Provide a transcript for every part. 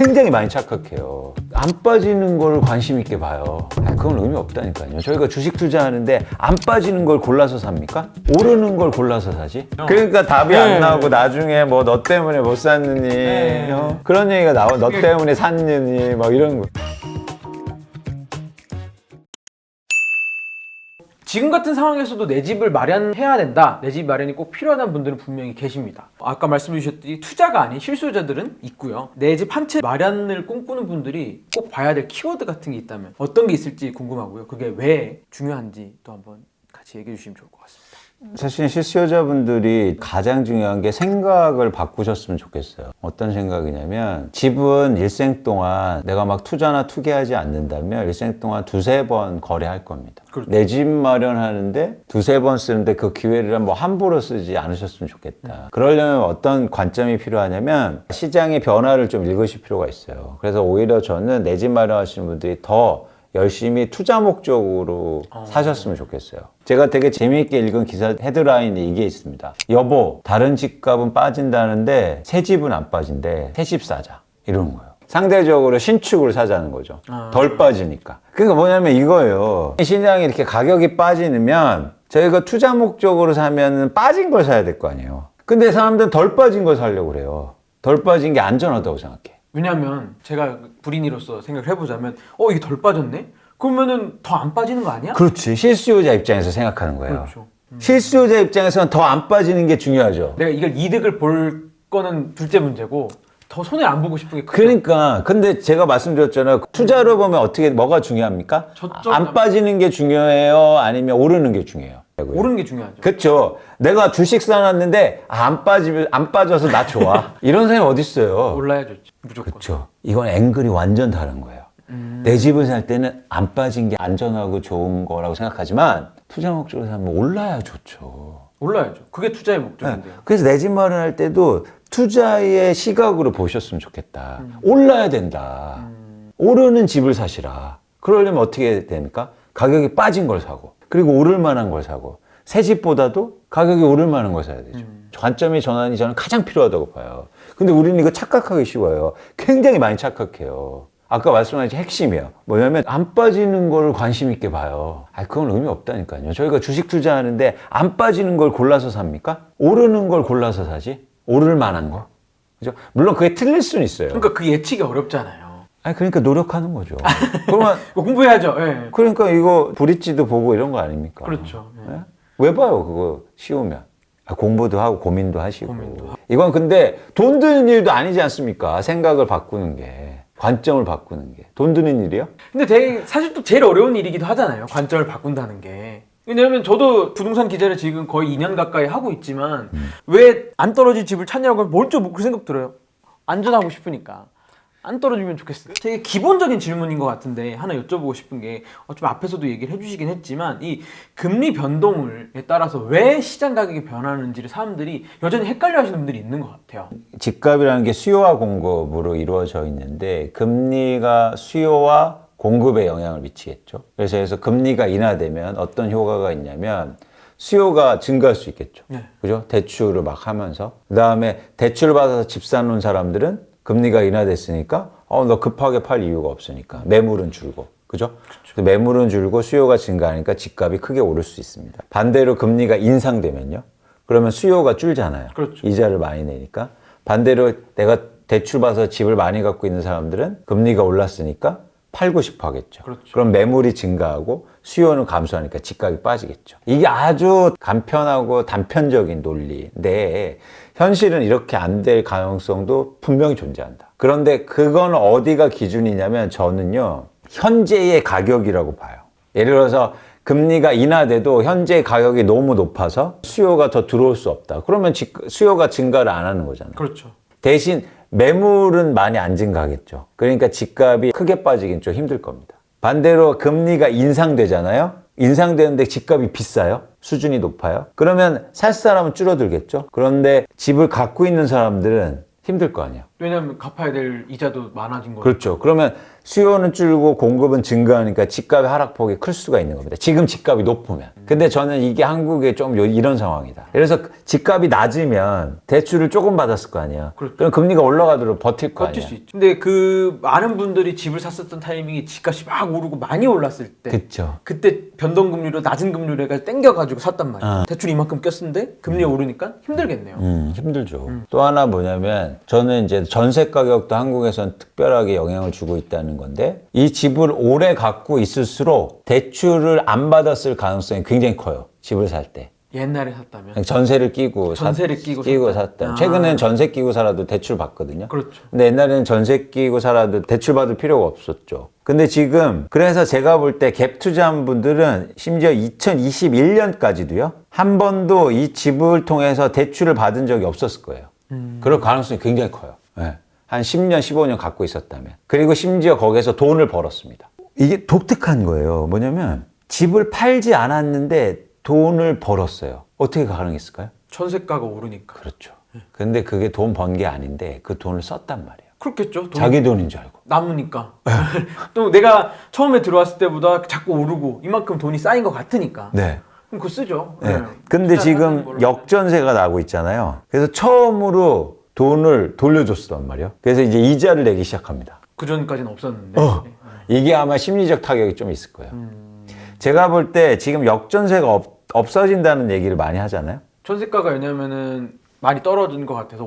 굉장히 많이 착각해요. 안 빠지는 걸 관심 있게 봐요. 그건 의미 없다니까요. 저희가 주식 투자하는데 안 빠지는 걸 골라서 삽니까? 오르는 걸 골라서 사지? 그러니까 답이 안 나오고 나중에 뭐 너 때문에 못 샀느니 그런 얘기가 나와. 너 때문에 샀느니 뭐 이런 거. 지금 같은 상황에서도 내 집을 마련해야 된다, 내 집 마련이 꼭 필요하다는 분들은 분명히 계십니다. 아까 말씀해 주셨듯이 투자가 아닌 실수요자들은 있고요. 내 집 한 채 마련을 꿈꾸는 분들이 꼭 봐야 될 키워드 같은 게 있다면 어떤 게 있을지 궁금하고요. 그게 왜 중요한지 또 한번 같이 얘기해 주시면 좋을 것 같습니다. 사실 실수요자분들이 가장 중요한 게 생각을 바꾸셨으면 좋겠어요. 어떤 생각이냐면 집은 일생 동안 내가 막 투자나 투기하지 않는다면 일생 동안 두세 번 거래할 겁니다. 그렇죠. 내 집 마련하는데 두세 번 쓰는데 그 기회를 뭐 함부로 쓰지 않으셨으면 좋겠다. 그러려면 어떤 관점이 필요하냐면 시장의 변화를 좀 읽으실 필요가 있어요. 그래서 오히려 저는 내 집 마련하시는 분들이 더 열심히 투자 목적으로 사셨으면 좋겠어요. 제가 되게 재미있게 읽은 기사 헤드라인이 이게 있습니다. 여보, 다른 집값은 빠진다는데 새 집은 안 빠진대. 새 집 사자. 이러는 거예요. 상대적으로 신축을 사자는 거죠. 덜 빠지니까. 그러니까 뭐냐면 이거예요. 시장이 이렇게 가격이 빠지면 저희가 투자 목적으로 사면 빠진 걸 사야 될 거 아니에요. 근데 사람들은 덜 빠진 걸 사려고 그래요. 덜 빠진 게 안전하다고 생각해. 왜냐면 제가 불인이로서 생각을 해보자면 이게 덜 빠졌네? 그러면은 더 안 빠지는 거 아니야? 그렇지. 실수요자 입장에서 생각하는 거예요. 그렇죠. 실수요자 입장에서는 더 안 빠지는 게 중요하죠. 내가 이걸 이득을 볼 거는 둘째 문제고 더 손해 안 보고 싶은 게 크죠. 그러니까 근데 제가 말씀드렸잖아요. 투자로 보면 어떻게 뭐가 중요합니까? 안 빠지는 게 중요해요? 아니면 오르는 게 중요해요? 오르는 게 중요하죠. 그렇죠. 내가 주식 사놨는데 안 빠져서 나 좋아. 이런 사람이 어디 있어요? 올라야 좋지. 무조건. 그렇죠. 이건 앵글이 완전 다른 거예요. 내 집을 살 때는 안 빠진 게 안전하고 좋은 거라고 생각하지만 투자 목적으로 사면 올라야 좋죠. 올라야죠. 그게 투자의 목적인데요. 그래서 내 집 마련할 때도 투자의 시각으로 보셨으면 좋겠다. 올라야 된다. 오르는 집을 사시라. 그러려면 어떻게 됩니까? 가격이 빠진 걸 사고 그리고 오를 만한 걸 사고 새 집보다도 가격이 오를 만한 걸 사야 되죠. 관점의 전환이 저는 가장 필요하다고 봐요. 근데 우리는 이거 착각하기 쉬워요. 굉장히 많이 착각해요. 아까 말씀하신 핵심이에요. 뭐냐면 안 빠지는 걸 관심 있게 봐요. 그건 의미 없다니까요. 저희가 주식 투자하는데 안 빠지는 걸 골라서 삽니까? 오르는 걸 골라서 사지? 오를 만한 거. 그죠? 물론 그게 틀릴 수는 있어요. 그러니까 그 예측이 어렵잖아요. 그러니까 노력하는 거죠. 그러면 공부해야죠. 네. 그러니까 이거 브릿지도 보고 이런 거 아닙니까? 그렇죠. 네. 왜 봐요, 그거 쉬우면. 공부도 하고 고민도 하시고. 고민도 하고. 이건 근데 돈 드는 일도 아니지 않습니까? 생각을 바꾸는 게. 관점을 바꾸는 게. 돈 드는 일이요? 근데 사실 또 제일 어려운 일이기도 하잖아요. 관점을 바꾼다는 게. 왜냐면 저도 부동산 기자를 지금 거의 2년 가까이 하고 있지만 왜 안 떨어질 집을 찾냐고 먼저 그 생각 들어요. 안전하고 싶으니까. 안 떨어지면 좋겠어요. 되게 기본적인 질문인 것 같은데 하나 여쭤보고 싶은 게 좀 앞에서도 얘기를 해주시긴 했지만 이 금리 변동에 따라서 왜 시장 가격이 변하는지를 사람들이 여전히 헷갈려 하시는 분들이 있는 것 같아요. 집값이라는 게 수요와 공급으로 이루어져 있는데 금리가 수요와 공급에 영향을 미치겠죠. 그래서 금리가 인하되면 어떤 효과가 있냐면 수요가 증가할 수 있겠죠. 네. 그죠? 대출을 막 하면서. 그 다음에 대출 받아서 집 사놓은 사람들은 금리가 인하됐으니까 너 급하게 팔 이유가 없으니까 매물은 줄고 그죠? 그렇죠. 매물은 줄고 수요가 증가하니까 집값이 크게 오를 수 있습니다. 반대로 금리가 인상되면요. 그러면 수요가 줄잖아요. 그렇죠. 이자를 많이 내니까. 반대로 내가 대출 받아서 집을 많이 갖고 있는 사람들은 금리가 올랐으니까 팔고 싶어 하겠죠. 그렇죠. 그럼 매물이 증가하고 수요는 감소하니까 집값이 빠지겠죠. 이게 아주 간편하고 단편적인 논리인데 현실은 이렇게 안 될 가능성도 분명히 존재한다. 그런데 그건 어디가 기준이냐면 저는요. 현재의 가격이라고 봐요. 예를 들어서 금리가 인하돼도 현재 가격이 너무 높아서 수요가 더 들어올 수 없다. 그러면 수요가 증가를 안 하는 거잖아요. 그렇죠. 대신 매물은 많이 안 증가하겠죠. 그러니까 집값이 크게 빠지긴 좀 힘들 겁니다. 반대로 금리가 인상되잖아요. 인상되는데 집값이 비싸요. 수준이 높아요. 그러면 살 사람은 줄어들겠죠. 그런데 집을 갖고 있는 사람들은 힘들 거 아니에요. 왜냐면 갚아야 될 이자도 많아진 거니까. 그렇죠. 그러면 수요는 줄고 공급은 증가하니까 집값의 하락폭이 클 수가 있는 겁니다. 지금 집값이 높으면. 근데 저는 이게 한국에 좀 이런 상황이다. 그래서 집값이 낮으면 대출을 조금 받았을 거 아니야. 그렇죠. 그럼 금리가 올라가도록 버틸 거 버틸 아니야. 수 있죠. 근데 그 많은 분들이 집을 샀었던 타이밍이 집값이 막 오르고 많이 올랐을 때 그렇죠. 그때 변동금리로 낮은 금리로 해가지고 땡겨가지고 샀단 말이에요. 대출 이만큼 꼈는데 금리 오르니까 힘들겠네요. 힘들죠. 또 하나 뭐냐면 저는 이제 전세 가격도 한국에선 특별하게 영향을 주고 있다는 건데 이 집을 오래 갖고 있을수록 대출을 안 받았을 가능성이 굉장히 커요. 집을 살 때. 옛날에 샀다면 전세를 끼고 전세를 끼고 샀다. 최근에는 전세 끼고 살아도 대출 받거든요. 그렇죠. 근데 옛날에는 전세 끼고 살아도 대출 받을 필요가 없었죠. 근데 지금 그래서 제가 볼 때 갭 투자한 분들은 심지어 2021년까지도요. 한 번도 이 집을 통해서 대출을 받은 적이 없었을 거예요. 그럴 가능성이 굉장히 커요. 네. 한 10년, 15년 갖고 있었다면. 그리고 심지어 거기에서 돈을 벌었습니다. 이게 독특한 거예요. 뭐냐면 집을 팔지 않았는데 돈을 벌었어요. 어떻게 가능했을까요? 전세가가 오르니까. 그렇죠. 근데 그게 돈 번 게 아닌데 그 돈을 썼단 말이에요. 그렇겠죠. 돈이 자기 돈인 줄 알고. 남으니까. 또 내가 처음에 들어왔을 때보다 자꾸 오르고 이만큼 돈이 쌓인 것 같으니까. 네. 그럼 그거 쓰죠. 네. 네. 근데 투자를 하는 지금 걸로. 역전세가 나고 있잖아요. 그래서 처음으로 돈을 돌려줬단 말이에요. 그래서 이제 이자를 내기 시작합니다. 그 전까지는 없었는데. 이게 아마 심리적 타격이 좀 있을 거예요. 제가 볼 때 지금 역전세가 없어진다는 얘기를 많이 하잖아요. 전세가가 왜냐면은 많이 떨어진 것 같아서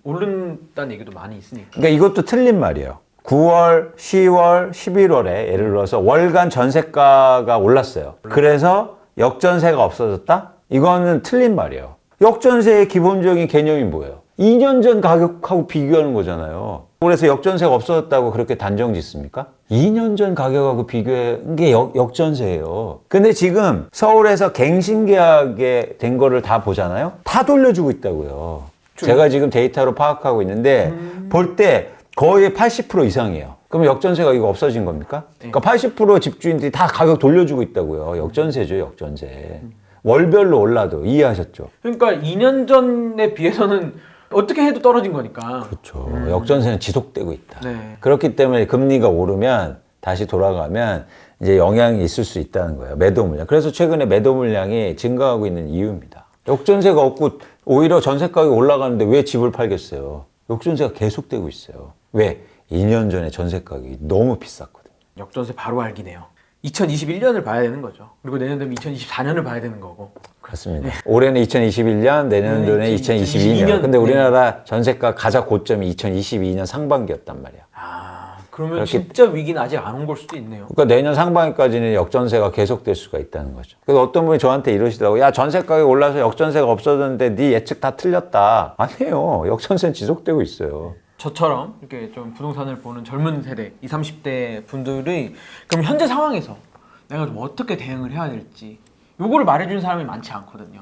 오른다는 얘기도 많이 있으니까. 그러니까 이것도 틀린 말이에요. 9월, 10월, 11월에 예를 들어서 월간 전세가가 올랐어요. 그래서 역전세가 없어졌다? 이거는 틀린 말이에요. 역전세의 기본적인 개념이 뭐예요? 2년 전 가격하고 비교하는 거잖아요. 그래서 역전세가 없어졌다고 그렇게 단정 짓습니까? 2년 전 가격하고 비교한 게 역전세예요. 근데 지금 서울에서 갱신계약에 된 거를 다 보잖아요. 다 돌려주고 있다고요. 제가 지금 데이터로 파악하고 있는데 볼 때 거의 80% 이상이에요. 그럼 역전세가 이거 없어진 겁니까? 그러니까 80% 집주인들이 다 가격 돌려주고 있다고요. 역전세죠, 역전세. 월별로 올라도 이해하셨죠? 그러니까 2년 전에 비해서는 어떻게 해도 떨어진 거니까. 그렇죠. 역전세는 지속되고 있다. 네. 그렇기 때문에 금리가 오르면 다시 돌아가면 이제 영향이 있을 수 있다는 거예요. 매도 물량. 그래서 최근에 매도 물량이 증가하고 있는 이유입니다. 역전세가 없고 오히려 전세 가격이 올라가는데 왜 집을 팔겠어요? 역전세가 계속되고 있어요. 왜? 2년 전에 전세 가격이 너무 비쌌거든요. 역전세 바로 알기네요. 2021년을 봐야 되는 거죠. 그리고 내년 되면 2024년을 봐야 되는 거고. 그렇습니다. 올해는 2021년, 내년도는 2022년. 근데 우리나라 전세가 가장 고점이 2022년 상반기였단 말이야. 아, 그러면 그렇게- 진짜 위기는 아직 안 온 걸 수도 있네요. 그러니까 내년 상반기까지는 역전세가 계속될 수가 있다는 거죠. 그래서 어떤 분이 저한테 이러시더라고요. 야, 전세 가격이 올라서 역전세가 없어졌는데 네 예측 다 틀렸다. 아니에요. 역전세는 지속되고 있어요. 저처럼 이렇게 좀 부동산을 보는 젊은 세대, 20, 30대 분들이 그럼 현재 상황에서 내가 좀 어떻게 대응을 해야 될지 요거를 말해주는 사람이 많지 않거든요.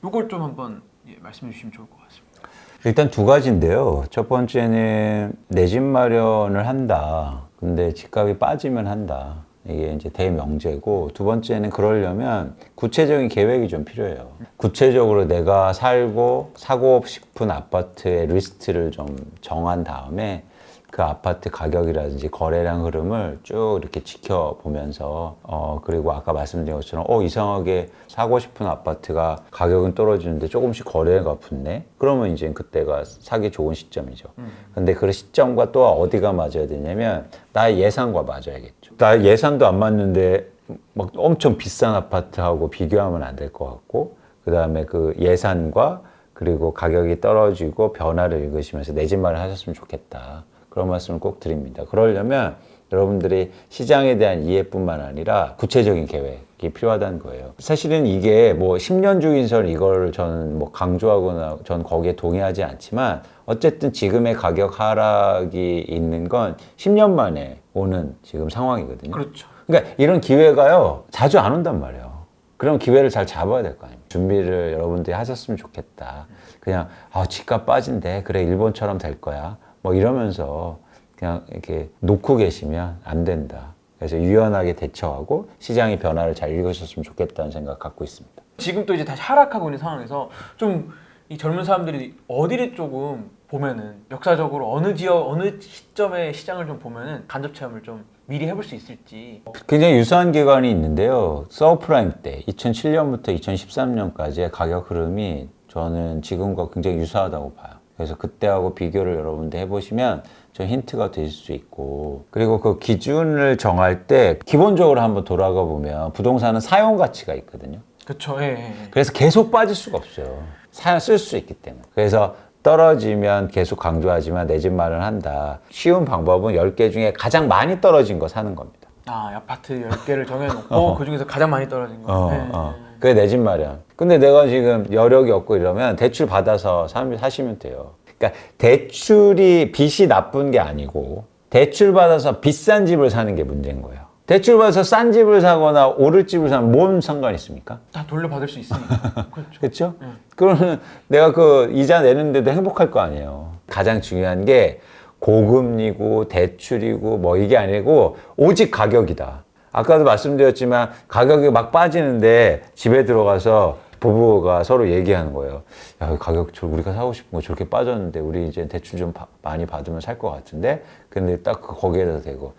요걸 좀 한번 말씀해 주시면 좋을 것 같습니다. 일단 두 가지인데요. 첫 번째는 내 집 마련을 한다. 근데 집값이 빠지면 한다. 이게 이제 대명제고, 두 번째는 그러려면 구체적인 계획이 좀 필요해요. 구체적으로 내가 살고 사고 싶은 아파트의 리스트를 좀 정한 다음에 그 아파트 가격이라든지 거래량 흐름을 쭉 이렇게 지켜보면서 그리고 아까 말씀드린 것처럼 이상하게 사고 싶은 아파트가 가격은 떨어지는데 조금씩 거래가 붙네. 그러면 이제 그때가 사기 좋은 시점이죠. 근데 그 시점과 또 어디가 맞아야 되냐면 나의 예산과 맞아야겠죠. 나의 예산도 안 맞는데 막 엄청 비싼 아파트하고 비교하면 안 될 것 같고, 그 다음에 그 예산과 그리고 가격이 떨어지고 변화를 읽으시면서 내 집 마련 하셨으면 좋겠다. 그런 말씀을 꼭 드립니다. 그러려면 여러분들이 시장에 대한 이해뿐만 아니라 구체적인 계획이 필요하다는 거예요. 사실은 이게 뭐 10년 주기설 이걸 저는 뭐 강조하거나 전 거기에 동의하지 않지만 어쨌든 지금의 가격 하락이 있는 건 10년 만에 오는 지금 상황이거든요. 그렇죠. 그러니까 이런 기회가요, 자주 안 온단 말이에요. 그럼 기회를 잘 잡아야 될 거 아닙니까? 준비를 여러분들이 하셨으면 좋겠다. 그냥 집값 빠진대. 그래, 일본처럼 될 거야. 뭐 이러면서 그냥 이렇게 놓고 계시면 안 된다. 그래서 유연하게 대처하고 시장의 변화를 잘 읽으셨으면 좋겠다는 생각 갖고 있습니다. 지금 또 이제 다시 하락하고 있는 상황에서 좀 이 젊은 사람들이 어디를 조금 보면은 역사적으로 어느 지역 어느 시점의 시장을 좀 보면은 간접 체험을 좀 미리 해볼 수 있을지. 굉장히 유사한 기간이 있는데요. 서브프라임 때 2007년부터 2013년까지의 가격 흐름이 저는 지금과 굉장히 유사하다고 봐요. 그래서 그때하고 비교를 여러분들 해보시면 좀 힌트가 되실 수 있고, 그리고 그 기준을 정할 때 기본적으로 한번 돌아가 보면 부동산은 사용 가치가 있거든요. 그렇죠. 예, 예. 그래서 계속 빠질 수가 없어요. 쓸 수 있기 때문에. 그래서 떨어지면 계속 강조하지만 내 집 마련한다. 쉬운 방법은 10개 중에 가장 많이 떨어진 거 사는 겁니다. 아, 아파트 10개를 정해놓고 그 중에서 가장 많이 떨어진 거. 그게 내 집 마련. 근데 내가 지금 여력이 없고 이러면 대출 받아서 사시면 돼요. 그러니까 대출이 빚이 나쁜 게 아니고 대출 받아서 비싼 집을 사는 게 문제인 거예요. 대출 받아서 싼 집을 사거나 오를 집을 사면 뭔 상관이 있습니까? 다 돌려받을 수 있으니까. 그렇죠. 그렇죠? 그러면 내가 그 이자 내는데도 행복할 거 아니에요. 가장 중요한 게 고금리고 대출이고 뭐 이게 아니고 오직 가격이다. 아까도 말씀드렸지만 가격이 막 빠지는데 집에 들어가서 부부가 서로 얘기하는 거예요. 야, 가격 우리가 사고 싶은 거 저렇게 빠졌는데 우리 이제 대출 좀 많이 받으면 살 것 같은데, 근데 딱 거기에다 대고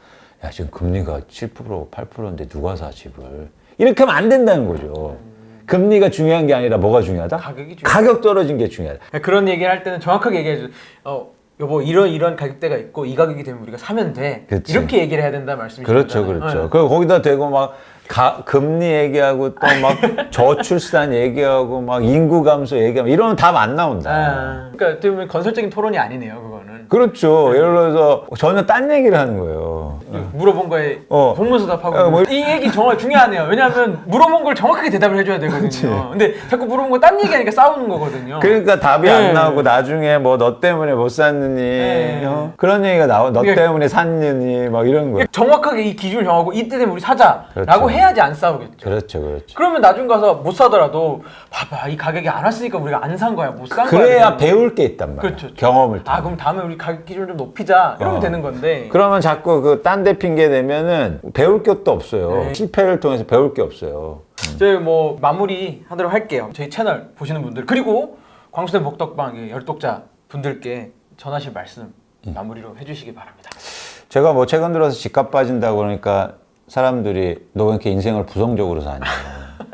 야, 지금 금리가 7% 8%인데 누가 사 집을, 이렇게 하면 안 된다는 거죠. 금리가 중요한 게 아니라 뭐가 중요하다? 가격이 가격 떨어진 게 중요하다. 그런 얘기를 할 때는 정확하게 얘기해줘. 여보, 이런 가격대가 있고 이 가격이 되면 우리가 사면 돼. 그치. 이렇게 얘기를 해야 된다 말씀이시죠. 그렇죠, 그렇죠. 그리고 거기다 대고 막 금리 얘기하고 또 막 저출산 얘기하고 막 인구 감소 얘기하면 이러면 답 안 나온다. 그러니까 어떻게 보면 건설적인 토론이 아니네요, 그거는. 그렇죠. 예를 들어서 전혀 딴 얘기를 하는 거예요. 물어본 거에 동문서 답하고 이 얘기 정말 중요하네요. 왜냐하면 물어본 걸 정확하게 대답을 해줘야 되거든요. 근데 자꾸 물어본 거 딴 얘기하니까 싸우는 거거든요. 그러니까 답이 안 나오고 나중에 뭐 너 때문에 못 샀느니 그런 얘기가 나와. 너 때문에 샀느니 막 이런 거예요. 정확하게 이 기준을 정하고 이때 되면 우리 사자라고 그렇죠. 해야지 안 싸우겠죠. 그렇죠, 그렇죠. 그러면 나중 가서 못 사더라도 봐봐, 이 가격이 안 왔으니까 우리가 안 산 거야, 못 산 거야. 그래야 배울 게 있단 말이야. 그렇죠. 경험을 통해. 그럼 다음에 우리 가격 기준을 좀 높이자 이러면 되는 건데. 그러면 자꾸 그 딴 데 핑계 대면은 배울 것도 없어요. 실패를 통해서 배울 게 없어요. 저희 뭐 마무리 하도록 할게요. 저희 채널 보시는 분들, 그리고 광수대 복덕방 열독자 분들께 전하실 말씀 마무리로 해주시기 바랍니다. 제가 뭐 최근 들어서 집값 빠진다고 그러니까 사람들이 너 왜 이렇게 인생을 부정적으로 사냐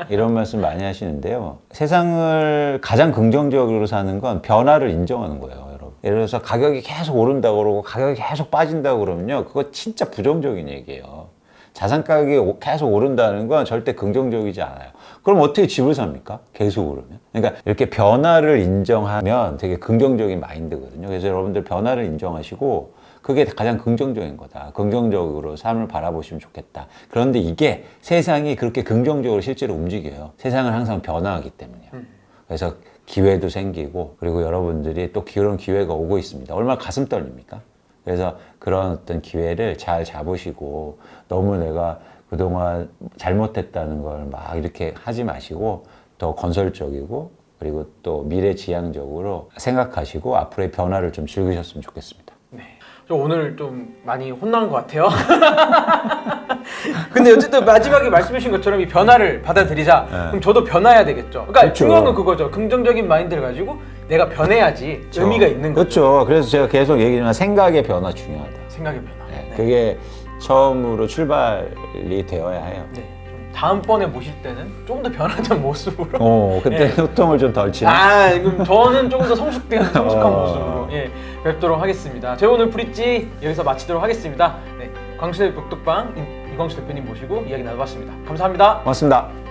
이런 말씀 많이 하시는데요. 세상을 가장 긍정적으로 사는 건 변화를 인정하는 거예요, 여러분. 예를 들어서 가격이 계속 오른다고 그러고 가격이 계속 빠진다고 그러면요, 그거 진짜 부정적인 얘기예요. 자산 가격이 계속 오른다는 건 절대 긍정적이지 않아요. 그럼 어떻게 집을 삽니까? 계속 오르면. 그러니까 이렇게 변화를 인정하면 되게 긍정적인 마인드거든요. 그래서 여러분들 변화를 인정하시고 그게 가장 긍정적인 거다. 긍정적으로 삶을 바라보시면 좋겠다. 그런데 이게 세상이 그렇게 긍정적으로 실제로 움직여요. 세상은 항상 변화하기 때문이에요. 그래서 기회도 생기고, 그리고 여러분들이 또 그런 기회가 오고 있습니다. 얼마나 가슴 떨립니까? 그래서 그런 어떤 기회를 잘 잡으시고, 너무 내가 그동안 잘못했다는 걸 막 이렇게 하지 마시고 더 건설적이고, 그리고 또 미래지향적으로 생각하시고 앞으로의 변화를 좀 즐기셨으면 좋겠습니다. 저 오늘 좀 많이 혼난 것 같아요. 근데 어쨌든 마지막에 말씀해주신 것처럼 이 변화를 받아들이자. 그럼 저도 변화해야 되겠죠. 그러니까 그렇죠. 중요한 건 그거죠. 긍정적인 마인드를 가지고 내가 변해야지 그렇죠. 의미가 있는 거죠. 그렇죠. 그래서 제가 계속 얘기하지만 생각의 변화 중요하다. 생각의 변화. 네. 그게 처음으로 출발이 되어야 해요. 네. 좀 다음번에 모실 때는 조금 더 변화된 모습으로. 그때 소통을 좀 덜 치는. 그럼 저는 조금 더 성숙한 모습으로 뵙도록 하겠습니다. 저희 오늘 브릿지 여기서 마치도록 하겠습니다. 네, 광수대 복덕방 이광수 대표님 모시고 이야기 나눠봤습니다. 감사합니다. 고맙습니다.